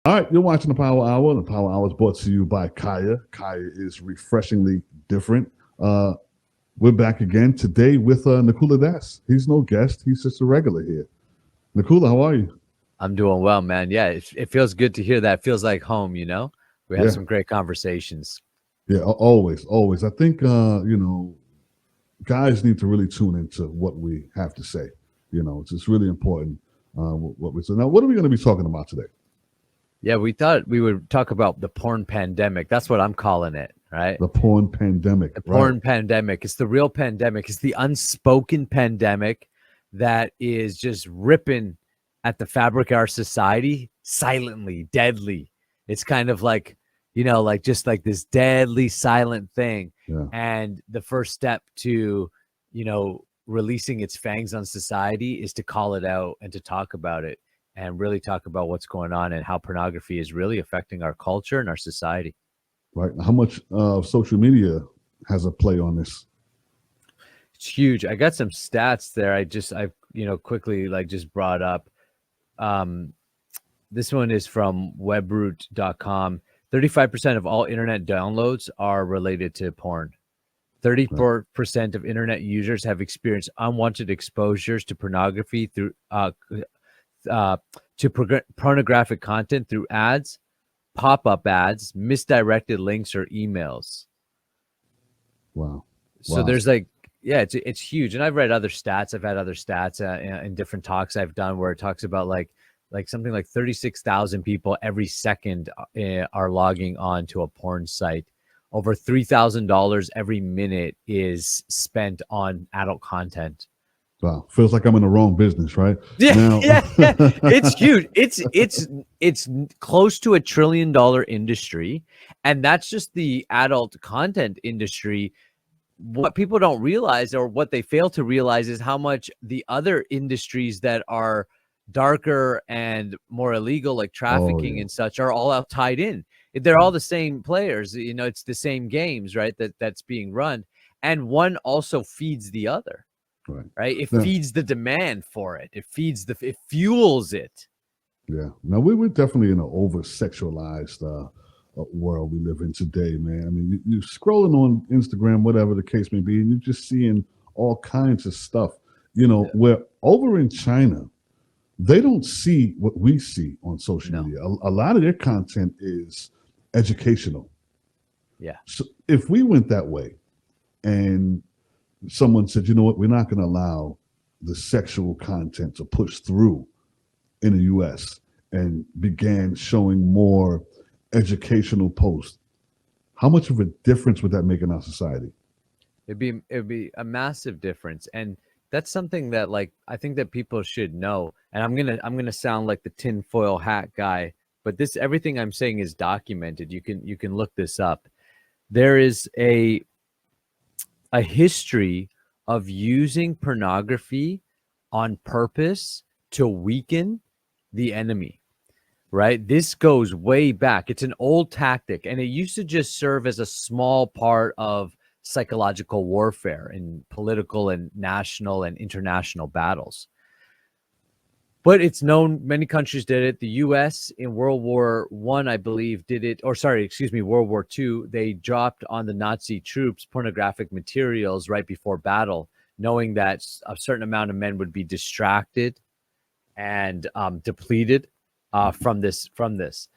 All right, you're watching the Power Hour. The Power Hour is brought to you by Kaya. Kaya is refreshingly different. Uh, we're back again today with Nakula Das. He's no guest; he's just a regular here. Nakula, how are you? I'm doing well, man. Yeah, it feels good to hear that. It feels like home, you know? We have Yeah, some great conversations. yeah, always, always. I think guys need to really tune into what we have to say. It's just really important what we say. Now, what are we going to be talking about today? Yeah, we thought we would talk about the porn pandemic. That's what I'm calling it, right? The porn pandemic, The right? porn pandemic. It's the real pandemic. It's the unspoken pandemic that is just ripping at the fabric of our society silently, deadly. It's kind of like, like just like this deadly silent thing. Yeah. And the first step to, releasing its fangs on society is to call it out and to talk about it and really talk about what's going on and how pornography is really affecting our culture and our society. Right. How much social media has a play on this? It's huge. I got some stats there. I quickly like just brought up. Um, this one is from webroot.com. 35% of all internet downloads are related to porn. Right. 34% of internet users have experienced unwanted exposures to pornography through uh, pornographic content through ads, pop-up ads, misdirected links, or emails. Wow. So Wow. there's like, yeah, it's huge. And I've read other stats. I've had other stats in different talks I've done where it talks about like something like 36,000 people every second are logging on to a porn site. Over $3,000 every minute is spent on adult content. Wow. Feels like I'm in the wrong business, right? Yeah, Now, yeah, yeah. It's huge. It's close to $1 trillion industry, and that's just the adult content industry. What people don't realize, or what they fail to realize, is how much the other industries that are darker and more illegal, like oh, trafficking yeah. and such, are all out tied in. They're all the same players. It's the same games, right? That's being run, and one also feeds the other, Right. right? It Now, feeds the demand for it. It fuels it. yeah. Now, we're definitely in an over sexualized world we live in today, man. I mean, you're scrolling on Instagram, whatever the case may be, and you're just seeing all kinds of stuff. Yeah. Where over in China, they don't see what we see on social No. media. A lot of their content is educational. Yeah. So if we went that way and someone said, you know what, we're not going to allow the sexual content to push through in the US and began showing more educational posts, how much of a difference would that make in our society? It'd be a massive difference. And that's something that, like, I think that people should know. And I'm gonna sound like the tinfoil hat guy, but this everything I'm saying is documented. You can look this up. There is a history of using pornography on purpose to weaken the enemy, right? This goes way back. It's an old tactic, and it used to just serve as a small part of psychological warfare in political and national and international battles. But it's known many countries did it. The US in World War I, I believe, did it, or sorry, excuse me, World War II. They dropped on the Nazi troops pornographic materials right before battle, knowing that a certain amount of men would be distracted and depleted from this.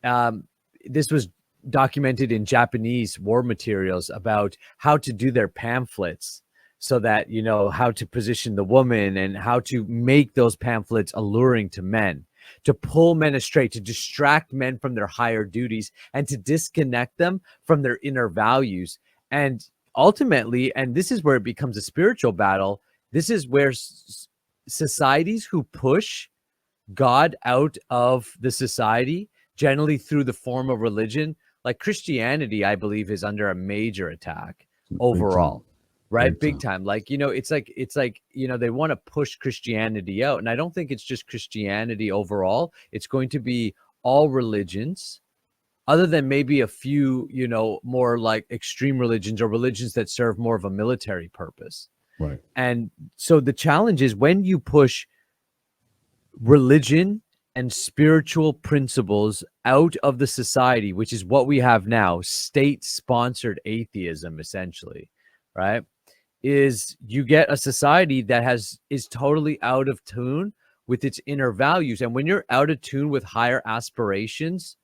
Um, this was documented in Japanese war materials about how to do their pamphlets, so that how to position the woman and how to make those pamphlets alluring to men, to pull men astray, to distract men from their higher duties, and to disconnect them from their inner values. And ultimately, and this is where it becomes a spiritual battle, this is where societies who push God out of the society, generally through the form of religion, like Christianity, I believe, is under a major attack Big time. overall, right? Big Big time. time. Like, it's like they want to push Christianity out. And I don't think it's just Christianity overall. It's going to be all religions, other than maybe a few, more like extreme religions or religions that serve more of a military purpose. Right. And so the challenge is when you push religion and spiritual principles out of the society, which is what we have now, state-sponsored atheism, essentially, right? Is you get a society that is totally out of tune with its inner values. And when you're out of tune with higher aspirations,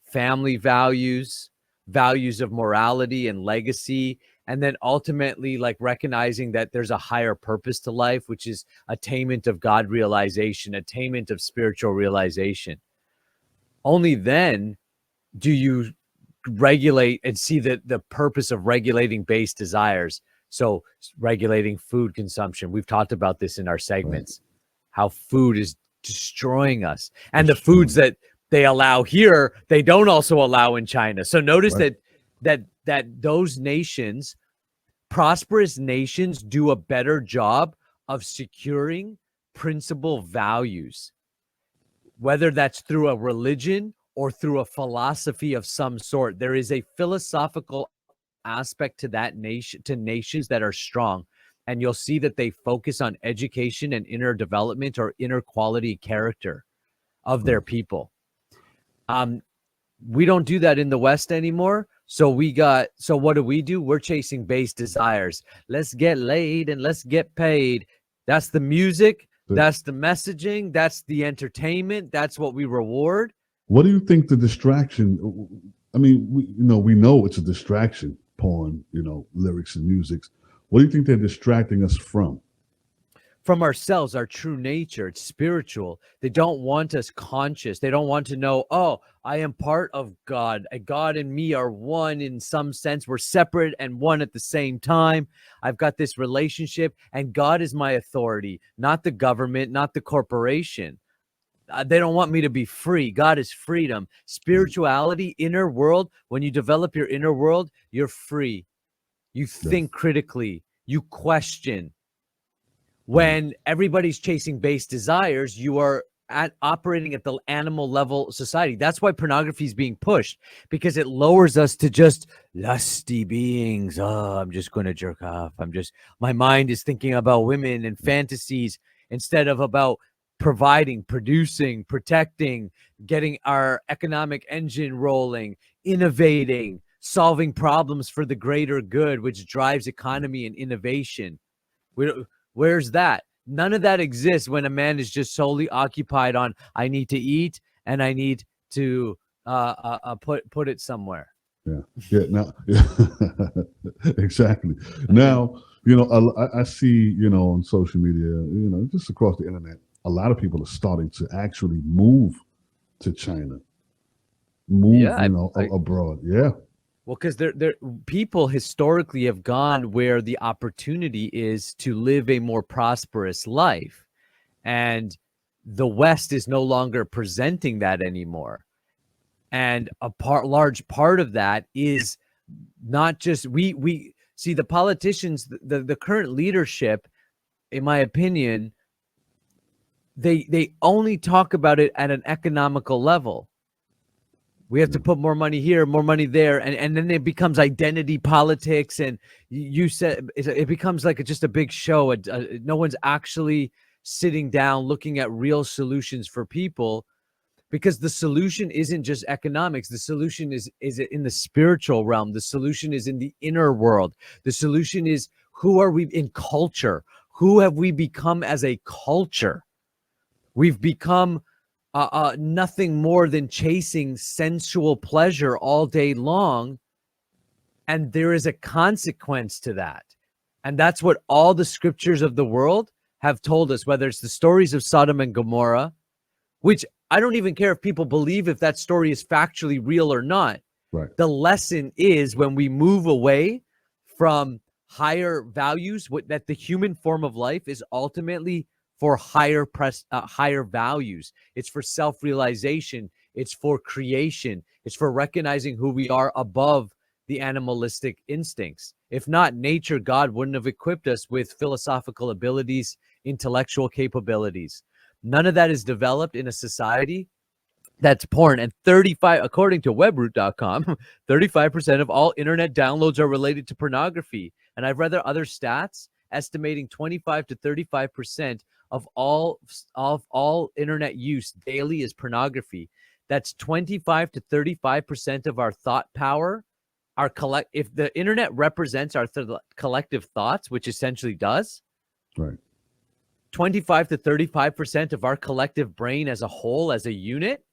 family values, values of morality and legacy, and then ultimately like recognizing that there's a higher purpose to life, which is attainment of God realization, attainment of spiritual realization. Only then do you regulate and see the purpose of regulating base desires. So regulating food consumption. We've talked about this in our segments, how food is destroying us. And the foods that they allow here, they don't also allow in China. So notice that those nations, prosperous nations, do a better job of securing principal values, whether that's through a religion or through a philosophy of some sort. There is a philosophical aspect to that nation, to nations that are strong. And you'll see that they focus on education and inner development or inner quality character of their people. We don't do that in the West anymore. So what do? We're chasing base desires. Let's get laid and let's get paid. That's the music. That's the messaging. That's the entertainment. That's what we reward. What do you think the distraction? I mean, we know it's a distraction, porn, lyrics and music. What do you think they're distracting us from? From ourselves, our true nature. It's spiritual. They don't want us conscious. They don't want to know, oh, I am part of God. God and me are one in some sense. We're separate and one at the same time. I've got this relationship, and God is my authority, not the government, not the corporation. They don't want me to be free. God is freedom. Spirituality, inner world. When you develop your inner world, you're free. You think critically. You question. When everybody's chasing base desires, you are operating at the animal level society. That's why pornography is being pushed, because it lowers us to just lusty beings. Oh, I'm just going to jerk off. My mind is thinking about women and fantasies instead of about providing, producing, protecting, getting our economic engine rolling, innovating, solving problems for the greater good, which drives economy and innovation. Where's that? None of that exists when a man is just solely occupied on, I need to eat and I need to put it somewhere. Now, exactly. Now, I see, on social media, just across the internet, a lot of people are starting to actually move to China, abroad. Yeah. Well, because people historically have gone where the opportunity is to live a more prosperous life. And the West is no longer presenting that anymore. And large part of that is not just we see the politicians, the current leadership, in my opinion, they only talk about it at an economical level. We have to put more money here, more money there, and then it becomes identity politics. And you said it becomes like just a big show. No one's actually sitting down looking at real solutions for people, because the solution isn't just economics. The solution is in the spiritual realm. The solution is in the inner world. The solution is, who are we in culture? Who have we become as a culture? We've become nothing more than chasing sensual pleasure all day long. And there is a consequence to that. And that's what all the scriptures of the world have told us, whether it's the stories of Sodom and Gomorrah, which I don't even care if people believe if that story is factually real or not. Right. The lesson is, when we move away from higher values, that the human form of life is ultimately for higher values. It's for self-realization. It's for creation. It's for recognizing who we are above the animalistic instincts. If not, nature, God wouldn't have equipped us with philosophical abilities, intellectual capabilities. None of that is developed in a society that's porn. And according to webroot.com, 35% of all internet downloads are related to pornography. And I've read other stats estimating 25 to 35% of all internet use daily is pornography. That's 25 to 35% of our thought power. If the internet represents our collective thoughts, which essentially does, Right. 25 to 35% of our collective brain as a whole, as a unit,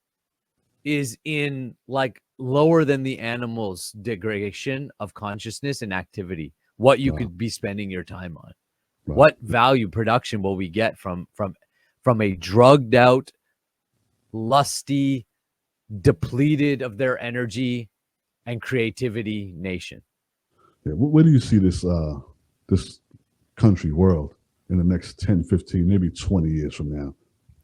is in like lower than the animal's degradation of consciousness and activity. What you Wow. could be spending your time on. Wow. What value production will we get from a drugged out, lusty, depleted of their energy and creativity nation? Yeah. Where do you see this country, world in the next 10, 15, maybe 20 years from now?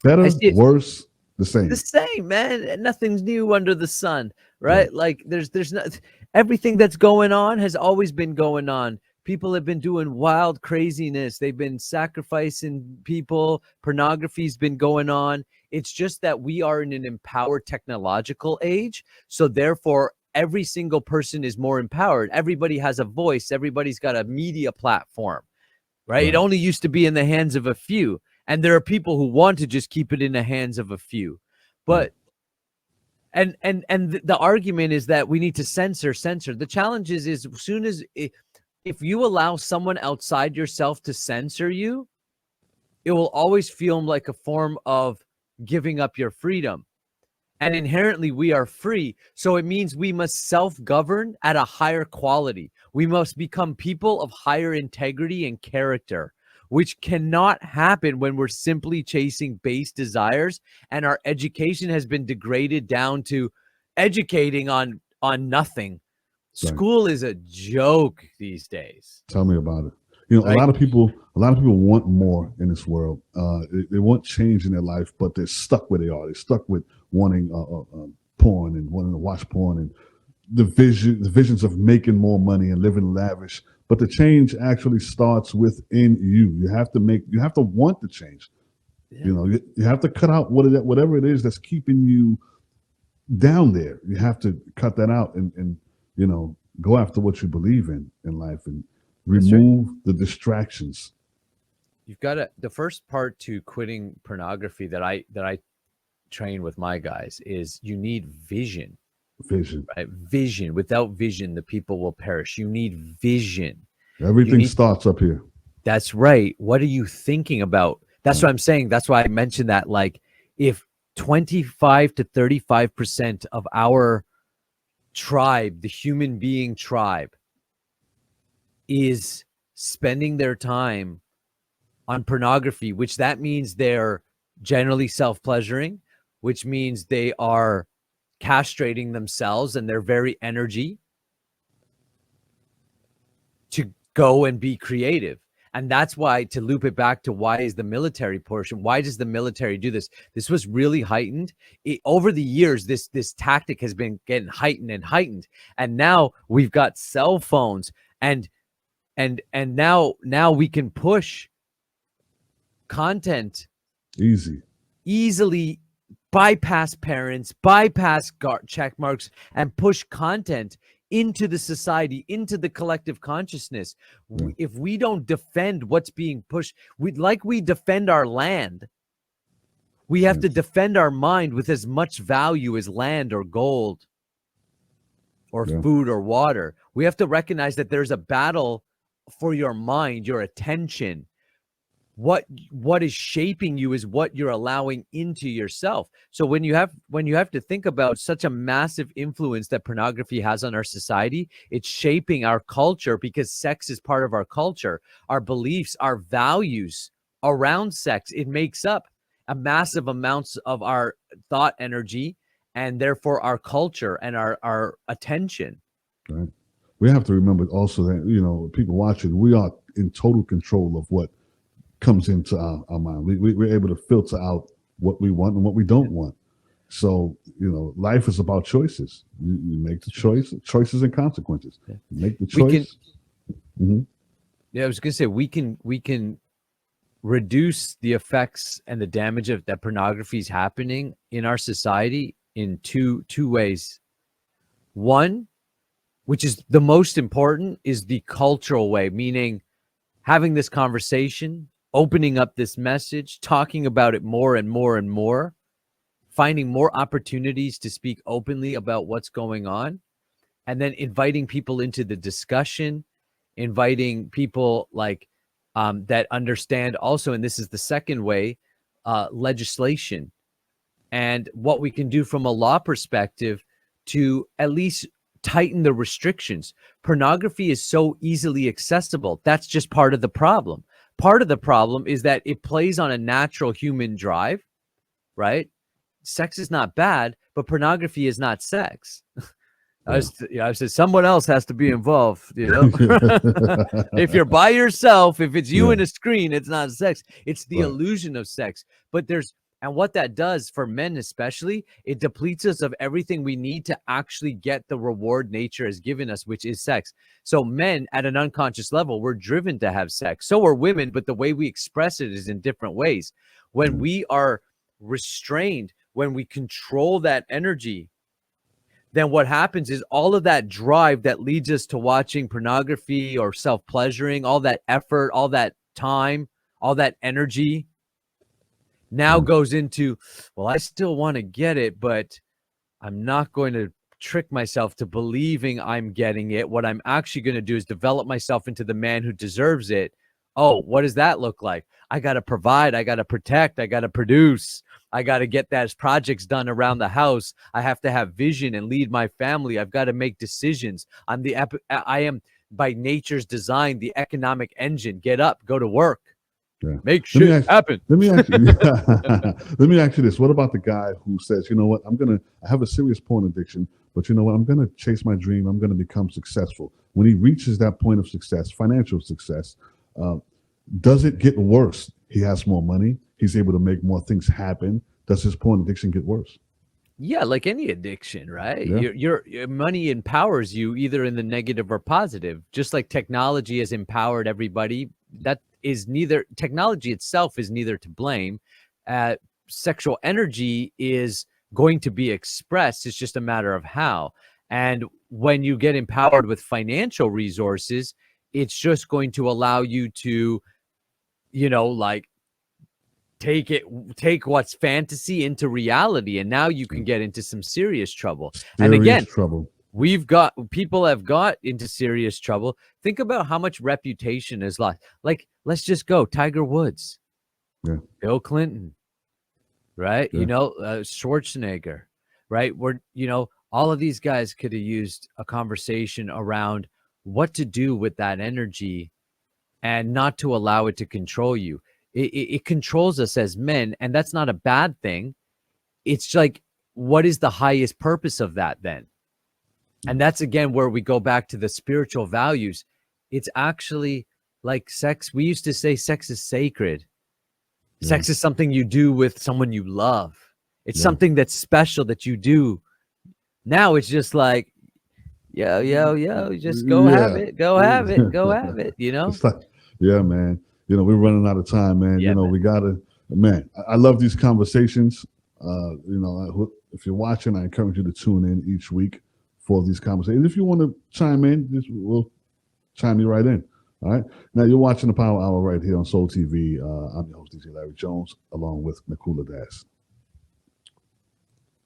Better, worse, the same? The same, man. Nothing's new under the sun, right? Like there's not, everything that's going on has always been going on. People have been doing wild craziness. They've been sacrificing people. Pornography's been going on. It's just that we are in an empowered technological age. So therefore, every single person is more empowered. Everybody has a voice. Everybody's got a media platform, right? It only used to be in the hands of a few. And there are people who want to just keep it in the hands of a few. But and the argument is that we need to censor. The challenge is as soon as if you allow someone outside yourself to censor you, it will always feel like a form of giving up your freedom. And inherently we are free. So it means we must self-govern at a higher quality. We must become people of higher integrity and character, which cannot happen when we're simply chasing base desires and our education has been degraded down to educating on nothing. School is a joke these days. Tell me about it. You know, a lot of people want more in this world. They want change in their life, but they're stuck where they are. They're stuck with wanting porn and wanting to watch porn and the visions of making more money and living lavish. But the change actually starts within you. You have to want the change. Yeah. You know, you have to cut out whatever it is that's keeping you down there. You have to cut that out and you know, go after what you believe in life and remove the distractions. You've got the first part to quitting pornography that I train with my guys is you need vision. Vision. Right? Vision. Without vision, the people will perish. You need vision. Everything starts up here. That's right. What are you thinking about? That's what I'm saying. That's why I mentioned that. Like, if 25 to 35% of our tribe, the human being tribe, is spending their time on pornography, which that means they're generally self-pleasuring, which means they are castrating themselves and their very energy to go and be creative. And that's why, to loop it back to why is the military portion, why does the military do this? This was really heightened. Over the years, this tactic has been getting heightened and heightened. And now we've got cell phones and now we can push content easily, bypass parents, bypass check marks, and push content into the society, into the collective consciousness. If we don't defend what's being pushed, we defend our land, we have to defend our mind with as much value as land or gold or food or water. We have to recognize that there's a battle for your mind, your attention. What is shaping you is what you're allowing into yourself. So when you have to think about such a massive influence that pornography has on our society, it's shaping our culture because sex is part of our culture, our beliefs, our values around sex. It makes up a massive amounts of our thought energy and therefore our culture and our attention. Right. We have to remember also that, you know, people watching, we are in total control of what comes into our mind. We're able to filter out what we want and what we don't want. So, you know, life is about choices. You make the choices and consequences. You make the choice. Yeah, I was going to say, we can reduce the effects and the damage that pornography is happening in our society in two ways. One, which is the most important, is the cultural way, meaning having this conversation, opening up this message, talking about it more and more and more, finding more opportunities to speak openly about what's going on, and then inviting people into the discussion, inviting people like that understand also, and this is the second way, legislation and what we can do from a law perspective to at least tighten the restrictions. Pornography is so easily accessible. That's just part of the problem. Part of the problem is that it plays on a natural human drive, right? Sex is not bad, but pornography is not sex. I said someone else has to be involved, you know. If you're by yourself, if it's you and a screen, it's not sex. It's the illusion of sex. But and what that does for men especially, it depletes us of everything we need to actually get the reward nature has given us, which is sex. So men at an unconscious level, we're driven to have sex. So are women, but the way we express it is in different ways. When we are restrained, when we control that energy, then what happens is all of that drive that leads us to watching pornography or self-pleasuring, all that effort, all that time, all that energy now goes into, well, I still want to get it, but I'm not going to trick myself to believing I'm getting it. What I'm actually going to do is develop myself into the man who deserves it. Oh, what does that look like? I got to provide, I got to protect, I got to produce. I got to get those projects done around the house. I have to have vision and lead my family. I've got to make decisions. I am by nature's design, the economic engine. Get up, go to work, make shit happen. Let me ask you. Let me ask you this: what about the guy who says, "You know what? I have a serious porn addiction, but you know what? I'm gonna chase my dream. I'm gonna become successful." When he reaches that point of success, financial success, does it get worse? He has more money. He's able to make more things happen. Does his porn addiction get worse? Yeah, like any addiction, right? Yeah. Your money empowers you either in the negative or positive. Just like technology has empowered everybody, that is neither technology itself is neither to blame. Sexual energy is going to be expressed. It's just a matter of how. And when you get empowered with financial resources, it's just going to allow you to, like take what's fantasy into reality, and now you can get into some serious trouble. And again, people have got into serious trouble. Think about how much reputation is lost. Like, let's just go Tiger Woods, Bill Clinton, right? Schwarzenegger, right? All of these guys could have used a conversation around what to do with that energy and not to allow it to control you. It controls us as men, and that's not a bad thing. It's like, what is the highest purpose of that then? And that's, again, where we go back to the spiritual values. It's actually like sex. We used to say sex is sacred. Sex is something you do with someone you love. It's something that's special that you do. Now it's just like, yo, just go have it, go have it, go have it, It's like, yeah, man. We're running out of time, man. Yeah, we gotta, man. I love these conversations. If you're watching, I encourage you to tune in each week for these conversations. If you want to chime in, we'll chime you right in. All right. Now you're watching the Power Hour right here on Soul TV. I'm your host, DJ Larry Jones, along with Nakula Das.